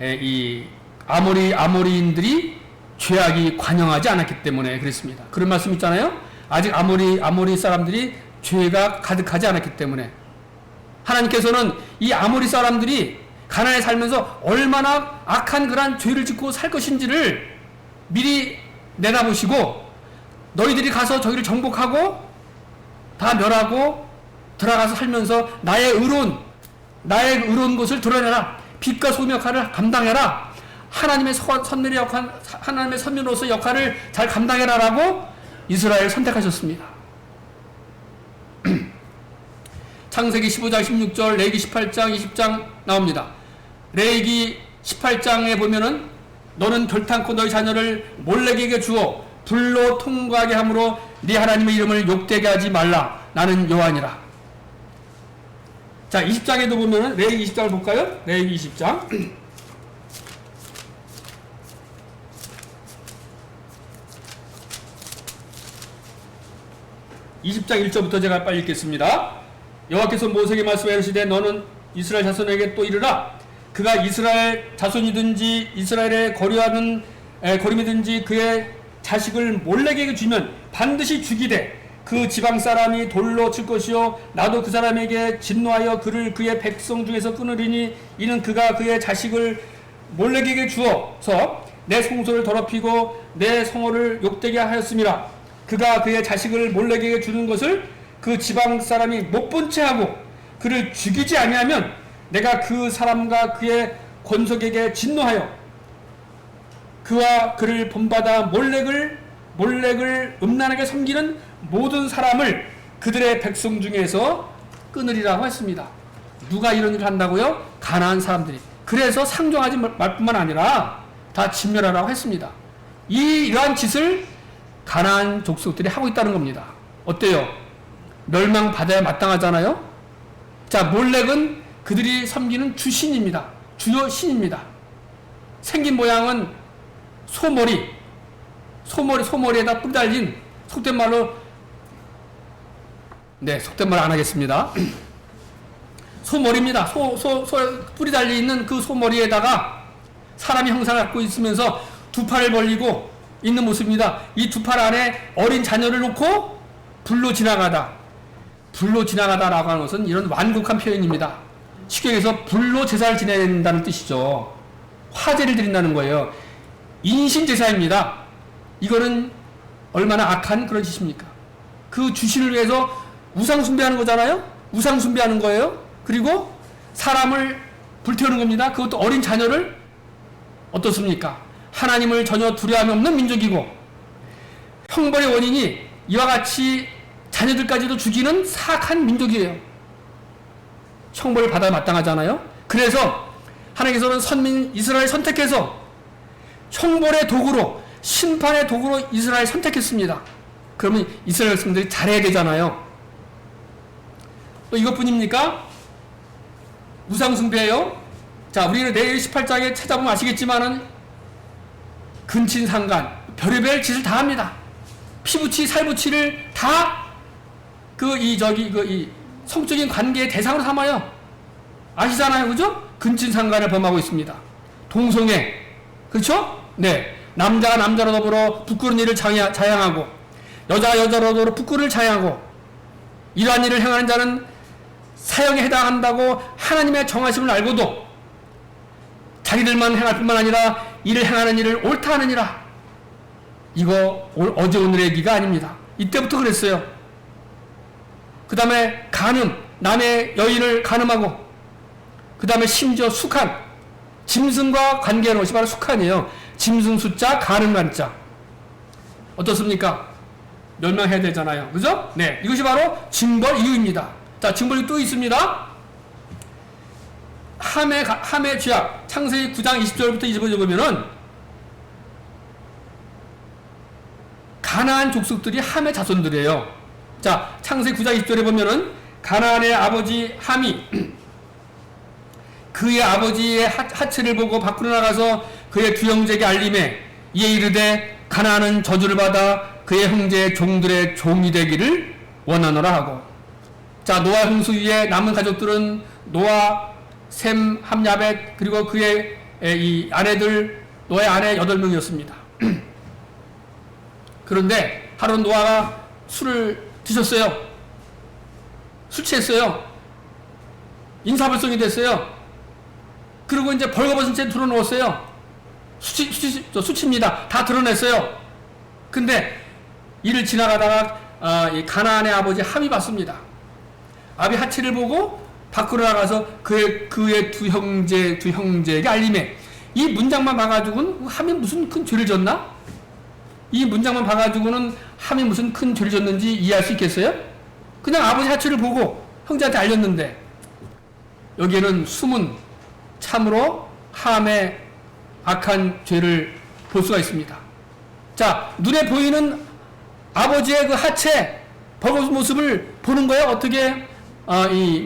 이 아모리인들이 죄악이 관영하지 않았기 때문에 그랬습니다. 그런 말씀 있잖아요. 아직 아모리 사람들이 죄가 가득하지 않았기 때문에 하나님께서는 이 아모리 사람들이 가나안에 살면서 얼마나 악한 그런 죄를 짓고 살 것인지를 미리 내다보시고 너희들이 가서 저기를 정복하고 다 멸하고 들어가서 살면서 나의 의로운 것을 드러내라. 빛과 소금 역할을 감당해라. 하나님의 선민으로서 역할을 잘 감당해라라고 이스라엘 선택하셨습니다. 창세기 15장 16절, 레위기 18장 20장 나옵니다. 레위기 18장에 보면은 너는 결탄코 너희 자녀를 몰렉에게 주어 불로 통과하게 함으로 네 하나님의 이름을 욕되게 하지 말라. 나는 여호와니라. 자, 20장에도 보면은 레위기 20장을 볼까요? 레위기 20장. 20장 1절부터 제가 빨리 읽겠습니다. 여호와께서 모세에게 말씀하여 이르시되 너는 이스라엘 자손에게 또 이르라. 그가 이스라엘 자손이든지 이스라엘의 거림이든지 그의 자식을 몰렉에게 주면 반드시 죽이되 그 지방 사람이 돌로 칠 것이요 나도 그 사람에게 진노하여 그를 그의 백성 중에서 끊으리니 이는 그가 그의 자식을 몰렉에게 주어서 내 성소를 더럽히고 내 성호를 욕되게 하였음이라. 그가 그의 자식을 몰렉에게 주는 것을 그 지방 사람이 못 본 채 하고 그를 죽이지 아니하면 내가 그 사람과 그의 권속에게 진노하여 그와 그를 본받아 몰렉을 음란하게 섬기는 모든 사람을 그들의 백성 중에서 끊으리라고 했습니다. 누가 이런 일을 한다고요? 가나안 사람들이. 그래서 상종하지 말 뿐만 아니라 다 진멸하라고 했습니다. 이러한 짓을 가나안 족속들이 하고 있다는 겁니다. 어때요? 멸망받아야 마땅하잖아요? 자, 몰렉은 그들이 섬기는 주신입니다. 주요 신입니다. 생긴 모양은 소머리에다 뿔 달린, 속된 말로, 속된 말 안 하겠습니다. 소머리입니다. 뿔이 달려있는 그 소머리에다가 사람이 형상을 갖고 있으면서 두 팔을 벌리고 있는 모습입니다. 이 두 팔 안에 어린 자녀를 놓고 불로 지나가다라고 하는 것은 이런 완곡한 표현입니다. 쉽게 얘기해서 불로 제사를 지낸다는 뜻이죠. 화제를 드린다는 거예요. 인신제사입니다. 이거는 얼마나 악한 그런 짓입니까? 그 주신을 위해서 우상 숭배하는 거잖아요? 우상 숭배하는 거예요. 그리고 사람을 불태우는 겁니다. 그것도 어린 자녀를. 어떻습니까? 하나님을 전혀 두려움이 없는 민족이고 형벌의 원인이 이와 같이 자녀들까지도 죽이는 사악한 민족이에요. 형벌을 받아야 마땅하잖아요. 그래서 하나님께서는 선민 이스라엘 선택해서 형벌의 도구로, 심판의 도구로 이스라엘 선택했습니다. 그러면 이스라엘 백성들이 잘해야 되잖아요. 또 이것뿐입니까? 우상숭배예요. 자, 우리는 내일 18장에 찾아보면 아시겠지만은 근친상간, 별의별 짓을 다 합니다. 피부치, 살부치를 다 이 성적인 관계의 대상으로 삼아요. 아시잖아요, 그죠? 근친상간을 범하고 있습니다. 동성애, 그렇죠? 네, 남자가 남자로 더불어 부끄러운 일을 자양하고, 여자가 여자로 더불어 부끄러움을 자양하고, 이러한 일을 행하는 자는 사형에 해당한다고 하나님의 정하심을 알고도 자기들만 행할 뿐만 아니라 이를 행하는 일을 옳다 하느니라. 이거 어제 오늘의 얘기가 아닙니다. 이때부터 그랬어요. 그 다음에 간음, 남의 여인을 간음하고, 그 다음에 심지어 숙한, 짐승과 관계하는 것이 바로 숙한이에요. 짐승 숫자, 간음 간자. 어떻습니까? 멸망해야 되잖아요. 그죠? 네. 이것이 바로 징벌 이유입니다. 자, 징벌이 또 있습니다. 함의 죄악. 창세기 9장 20절부터 25절 보면은 가나안 족속들이 함의 자손들이에요. 자, 창세기 9장 20절에 보면은 가나안의 아버지 함이 그의 아버지의 하체를 보고 밖으로 나가서 그의 두 형제에게 알림해 이에 이르되 가나안은 저주를 받아 그의 형제의 종들의 종이 되기를 원하노라 하고. 자, 노아 홍수 위에 남은 가족들은 노아, 셈, 함, 야벳, 그리고 그의 이 아내들, 노아의 아내 8명이었습니다. 그런데 하루 노아가 술을 드셨어요. 술 취했어요. 인사불성이 됐어요. 그리고 이제 벌거벗은 채 드러누웠어요. 수치입니다. 다 드러냈어요. 근데 이를 지나가다가 이 가나안의 아버지 함이 봤습니다. 아비 하체를 보고 밖으로 나가서 그의 두 형제에게 알림해. 이 문장만 봐가지고는 함이 무슨 큰 죄를 졌나? 이 문장만 봐가지고는 함이 무슨 큰 죄를 졌는지 이해할 수 있겠어요? 그냥 아버지 하체를 보고 형제한테 알렸는데, 여기에는 숨은 참으로 함의 악한 죄를 볼 수가 있습니다. 자, 눈에 보이는 아버지의 그 하체, 벌거벗은 모습을 보는 거예요. 어떻게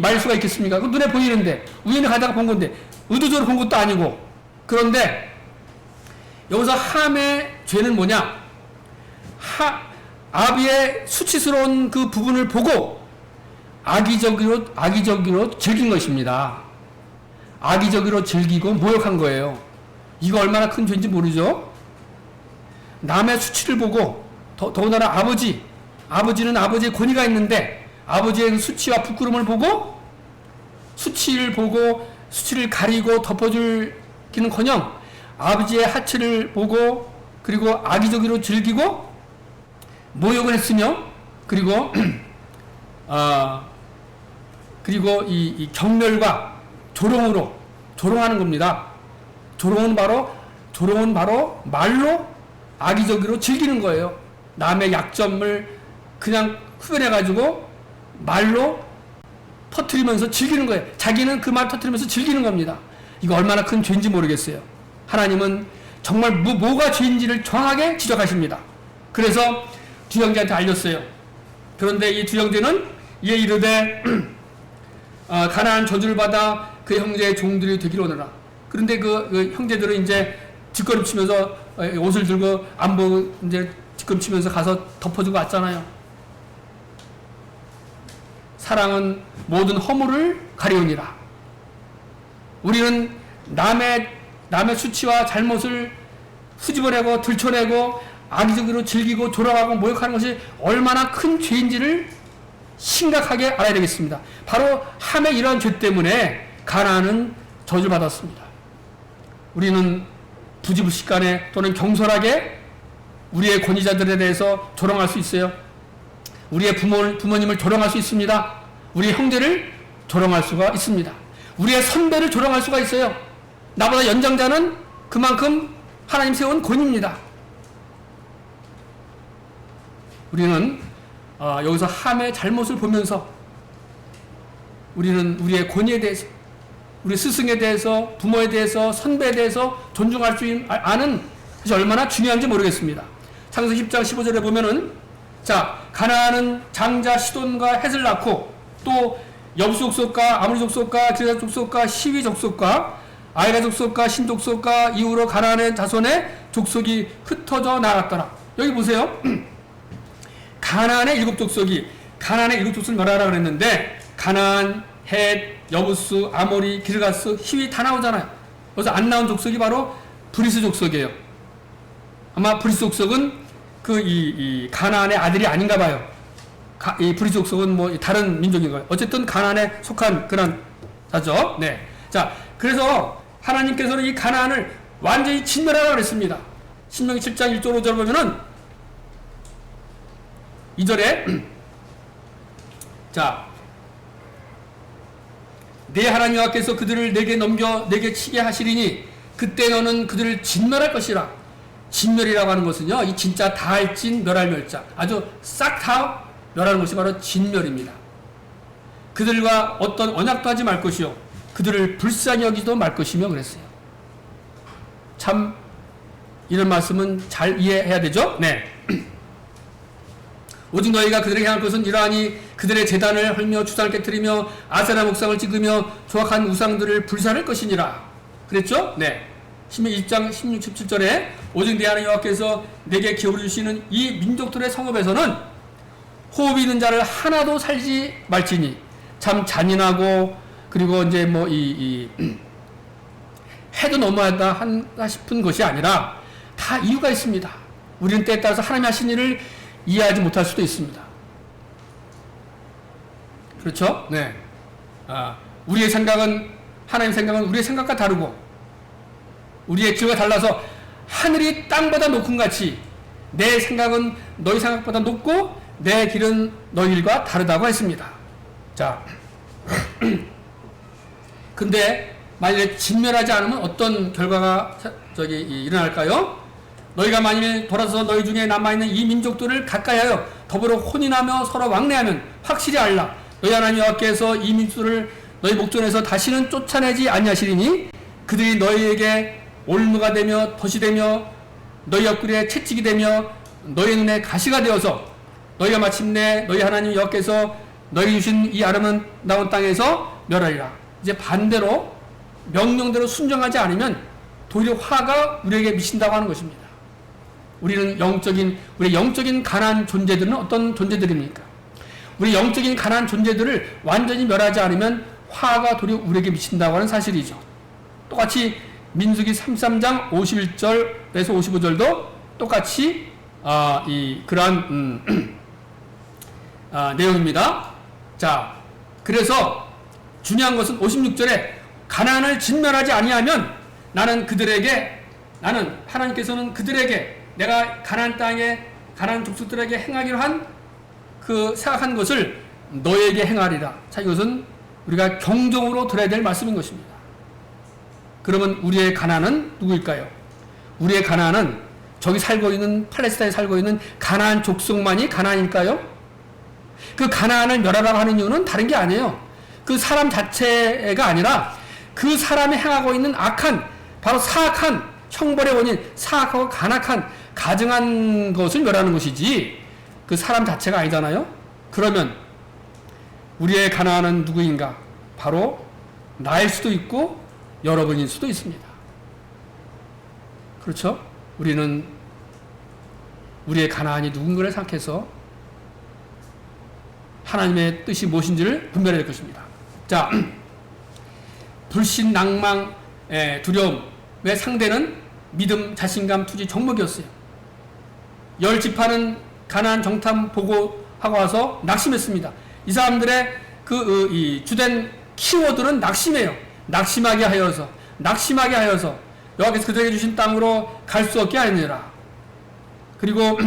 말 수가 있겠습니까? 그 눈에 보이는데, 우연히 가다가 본 건데, 의도적으로 본 것도 아니고. 그런데 여기서 함의 죄는 뭐냐? 아비의 수치스러운 그 부분을 보고 악의적으로 즐긴 것입니다. 악의적으로 즐기고 모욕한 거예요. 이거 얼마나 큰 죄인지 모르죠? 남의 수치를 보고, 더군다나 아버지는 아버지의 권위가 있는데, 아버지의 수치와 부끄러움을 보고, 수치를 가리고 덮어줄기는커녕 아버지의 하체를 보고, 그리고 악의적으로 즐기고 모욕을 했으며, 그리고 이 경멸과 조롱하는 겁니다. 조롱은 바로 말로 악의적으로 즐기는 거예요. 남의 약점을 그냥 흡연해가지고 말로 터뜨리면서 즐기는 거예요. 자기는 그 말 터뜨리면서 즐기는 겁니다. 이거 얼마나 큰 죄인지 모르겠어요. 하나님은 정말 뭐가 죄인지를 정확하게 지적하십니다. 그래서 두 형제한테 알렸어요. 그런데 이 두 형제는 이에 이르되 가나안 저주를 받아 그 형제의 종들이 되기를 원하라. 그런데 그 형제들은 이제 뒷걸음치면서 옷을 들고 안 보고 이제 뒷걸음치면서 가서 덮어주고 왔잖아요. 사랑은 모든 허물을 가리우니라. 우리는 남의 수치와 잘못을 후집어내고 들춰내고 악의적으로 즐기고 조롱하고 모욕하는 것이 얼마나 큰 죄인지를 심각하게 알아야 되겠습니다. 바로 함의 이러한 죄 때문에 가나안은 저주를 받았습니다. 우리는 부지불식간에 또는 경솔하게 우리의 권위자들에 대해서 조롱할 수 있어요. 우리의 부모님을 조롱할 수 있습니다. 우리의 형제를 조롱할 수가 있습니다. 우리의 선배를 조롱할 수가 있어요. 나보다 연장자는 그만큼 하나님 세운 권위입니다. 우리는 여기서 함의 잘못을 보면서 우리는 우리의 권위에 대해서, 우리 스승에 대해서, 부모에 대해서, 선배에 대해서 존중할 수 아는 것이 얼마나 중요한지 모르겠습니다. 창세기 10장 15절에 보면은, 자, 가나안은 장자 시돈과 헷을 낳고 또 여부 족속과 아모리 족속과 기르다 족속과 시위 족속과 아이라 족속과 신 족속과 이후로 가나안의 자손의 족속이 흩어져 나갔더라. 여기 보세요. 가나안의 일곱 족속을 멸하라 그랬는데 가나안, 헷, 여부스, 아모리, 기르가스, 히위 다 나오잖아요. 그래서 안 나온 족속이 바로 브리스 족속이에요. 아마 브리스 족속은 이 가나안의 아들이 아닌가 봐요. 이 브리스 족속은 뭐 다른 민족인 거예요. 어쨌든 가나안에 속한 그런 자죠. 네. 자, 그래서 하나님께서는 이 가나안을 완전히 진멸하라고 그랬습니다. 신명기 7장 1절 5절 보면은 2절에 자, 내 하나님 여호와께서 그들을 내게 치게 하시리니 그때 너는 그들을 진멸할 것이라. 진멸이라고 하는 것은요, 이 진짜 다할 진 멸할 멸자, 아주 싹 다 멸하는 것이 바로 진멸입니다. 그들과 어떤 언약도 하지 말 것이요 그들을 불쌍히 여기도 말 것이며 그랬어요. 참 이런 말씀은 잘 이해해야 되죠? 네. 오직 너희가 그들에게 향할 것은 이러하니 그들의 제단을 헐며 주상을 깨뜨리며 아세라 목상을 찍으며 조악한 우상들을 불살할 것이니라. 그랬죠? 네. 신명기 20장 16, 17절에 오직 내 하나님 여호와께서 내게 기울여 주시는 이 민족들의 성읍에서는 호흡이 있는 자를 하나도 살지 말지니. 참 잔인하고, 그리고 이제 뭐 해도 너무하다 싶은 것이 아니라 다 이유가 있습니다. 우리는 때에 따라서 하나님이 하신 일을 이해하지 못할 수도 있습니다. 그렇죠? 네. 우리의 생각은, 하나님 생각은 우리의 생각과 다르고, 우리의 길과 달라서 하늘이 땅보다 높은 같이 내 생각은 너희 생각보다 높고 내 길은 너희 길과 다르다고 했습니다. 자, 근데 만약에 진멸하지 않으면 어떤 결과가 일어날까요? 너희가 만일 돌아서 너희 중에 남아있는 이 민족들을 가까이하여 더불어 혼인하며 서로 왕래하면 확실히 알라. 너희 하나님 여호와께서 이 민족들을 너희 목전에서 다시는 쫓아내지 아니하시리니 그들이 너희에게 올무가 되며 덫이 되며 너희 옆구리에 채찍이 되며 너희 눈에 가시가 되어서 너희가 마침내 너희 하나님 여호와께서 너희 주신 이 아름다운 땅에서 멸하리라. 이제 반대로 명령대로 순종하지 않으면 도리어 화가 우리에게 미친다고 하는 것입니다. 우리의 영적인 가난한 존재들은 어떤 존재들입니까? 우리 영적인 가난한 존재들을 완전히 멸하지 않으면 화가 도리어 우리에게 미친다고 하는 사실이죠. 똑같이 민수기 33장 51절에서 55절도 똑같이 그러한 내용입니다. 자, 그래서 중요한 것은 56절에 가나안을 진멸하지 아니하면 하나님께서는 그들에게 내가 가나안 땅에 가나안 족속들에게 행하기로 한 생각한 것을 너에게 행하리라. 자, 이것은 우리가 경종으로 들어야 될 말씀인 것입니다. 그러면 우리의 가나안은 누구일까요? 우리의 가나안은 저기 팔레스타인에 살고 있는 가나안 족속만이 가나안일까요? 그 가나안을 멸하라고 하는 이유는 다른 게 아니에요. 그 사람 자체가 아니라 그 사람이 행하고 있는 바로 사악한 형벌의 원인, 사악하고 간악한 가증한 것을 멸하는 것이지 그 사람 자체가 아니잖아요. 그러면 우리의 가나안은 누구인가? 바로 나일 수도 있고 여러분일 수도 있습니다. 그렇죠? 우리는 우리의 가나안이 누군가를 생각해서 하나님의 뜻이 무엇인지를 분별해야 될 것입니다. 자, 불신, 낭망, 두려움의 상대는 믿음, 자신감, 투지, 정목이었어요. 10지파는 가나안 정탐 보고하고 와서 낙심했습니다. 이 사람들의 이 주된 키워드는 낙심이에요. 낙심하게 하여서 여호와께서 그들에게 주신 땅으로 갈 수 없게 하느니라. 그리고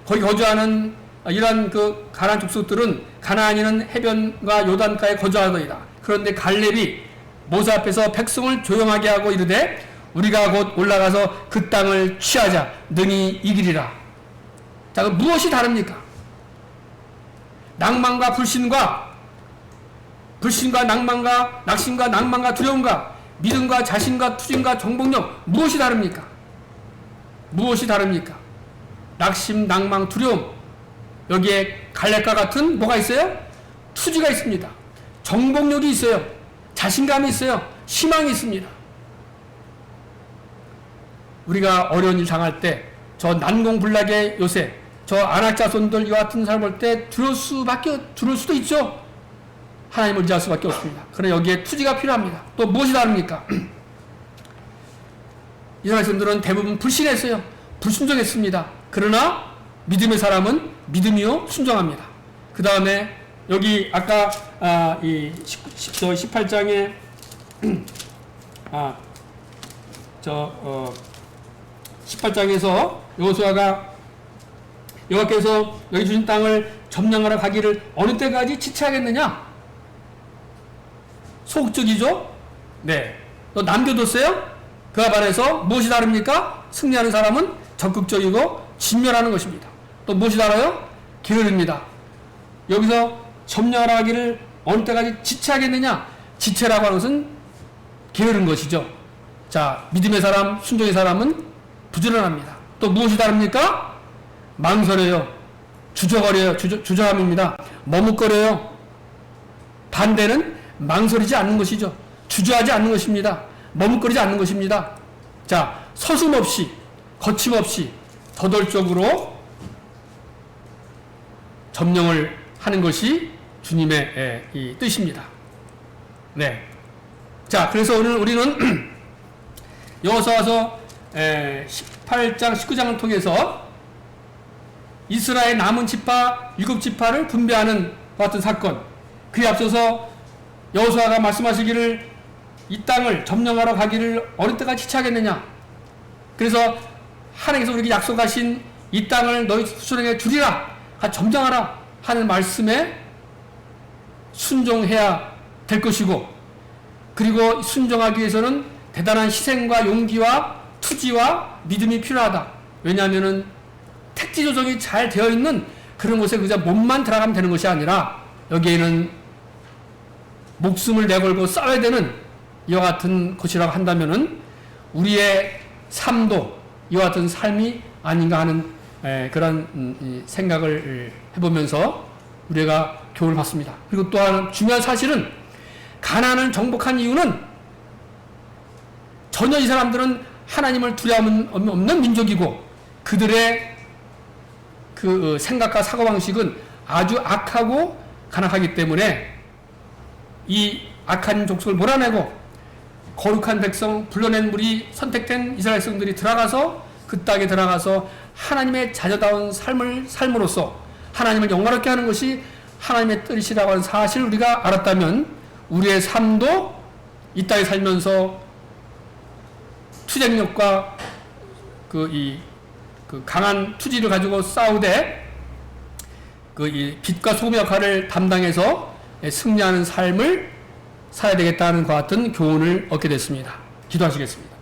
거기 거주하는 이러한 그 가나안 족속들은 가나안인은 해변과 요단가에 거주하더이다. 그런데 갈렙이 모세 앞에서 백성을 조용하게 하고 이르되 우리가 곧 올라가서 그 땅을 취하자 능히 이기리라. 자, 그럼 무엇이 다릅니까? 낭만과 불신과 낭만과 낙심과 낭만과 두려움과 믿음과 자신과 투진과 정복력, 무엇이 다릅니까? 낙심, 낭망, 두려움, 여기에 갈렙과 같은 뭐가 있어요? 투지가 있습니다. 정복력이 있어요. 자신감이 있어요. 희망이 있습니다. 우리가 어려운 일 당할 때 저 난공불락의 요새, 저 안악자손들 이와 같은 사람을 볼 때 두려울 수도 있죠. 하나님을 의지할 수밖에 없습니다. 그러나 여기에 투지가 필요합니다. 또 무엇이 다릅니까? 이스라엘 사람들은 대부분 불신했어요. 불순종했습니다. 그러나 믿음의 사람은 믿음이요 순종합니다. 그 다음에 여기 아까 이 18장에 18장에서 여호와께서 여기 주신 땅을 점령하러 가기를 어느 때까지 지체하겠느냐? 소극적이죠? 네. 또 남겨뒀어요? 그와 반해서 무엇이 다릅니까? 승리하는 사람은 적극적이고 진멸하는 것입니다. 또 무엇이 다르요? 게으릅니다. 여기서 점령하러 가기를 어느 때까지 지체하겠느냐? 지체라고 하는 것은 게으른 것이죠. 자, 믿음의 사람, 순종의 사람은 부지런합니다. 또 무엇이 다릅니까? 망설여요. 주저거려요. 주저함입니다. 머뭇거려요. 반대는 망설이지 않는 것이죠. 주저하지 않는 것입니다. 머뭇거리지 않는 것입니다. 자, 서슴없이, 거침없이, 저돌적으로 점령을 하는 것이 주님의 이 뜻입니다. 네. 자, 그래서 오늘 우리는 여호수아서 18장, 19장을 통해서 이스라엘 남은 지파, 7지파를 분배하는 같은 사건, 그에 앞서서 여호수아가 말씀하시기를 이 땅을 점령하러 가기를 어느 때까지 지체하겠느냐. 그래서 하나님께서 우리에게 약속하신 이 땅을 너희 후손에게 주리라, 점령하라 하는 말씀에 순종해야 될 것이고, 그리고 순종하기 위해서는 대단한 희생과 용기와 투지와 믿음이 필요하다. 왜냐하면은 택지 조정이 잘 되어 있는 그런 곳에 그저 몸만 들어가면 되는 것이 아니라 여기에는 목숨을 내걸고 싸워야 되는 이와 같은 것이라고 한다면은 우리의 삶도 이와 같은 삶이 아닌가 하는 그런 생각을 해보면서 우리가 교훈을 받습니다. 그리고 또한 중요한 사실은 가나안을 정복한 이유는 전혀 이 사람들은 하나님을 두려움 없는 민족이고 그들의 그 생각과 사고방식은 아주 악하고 간악하기 때문에 이 악한 족속을 몰아내고 거룩한 백성, 불러낸 무리, 선택된 이스라엘 백성들이 들어가서 그 땅에 들어가서 하나님의 자녀다운 삶을 삶으로써 하나님을 영광롭게 하는 것이 하나님의 뜻이라고 하는 사실을 우리가 알았다면 우리의 삶도 이 땅에 살면서 투쟁력과 그 강한 투지를 가지고 싸우되 이 빛과 소금의 역할을 담당해서 승리하는 삶을 살아야 되겠다는 것 같은 교훈을 얻게 됐습니다. 기도하시겠습니다.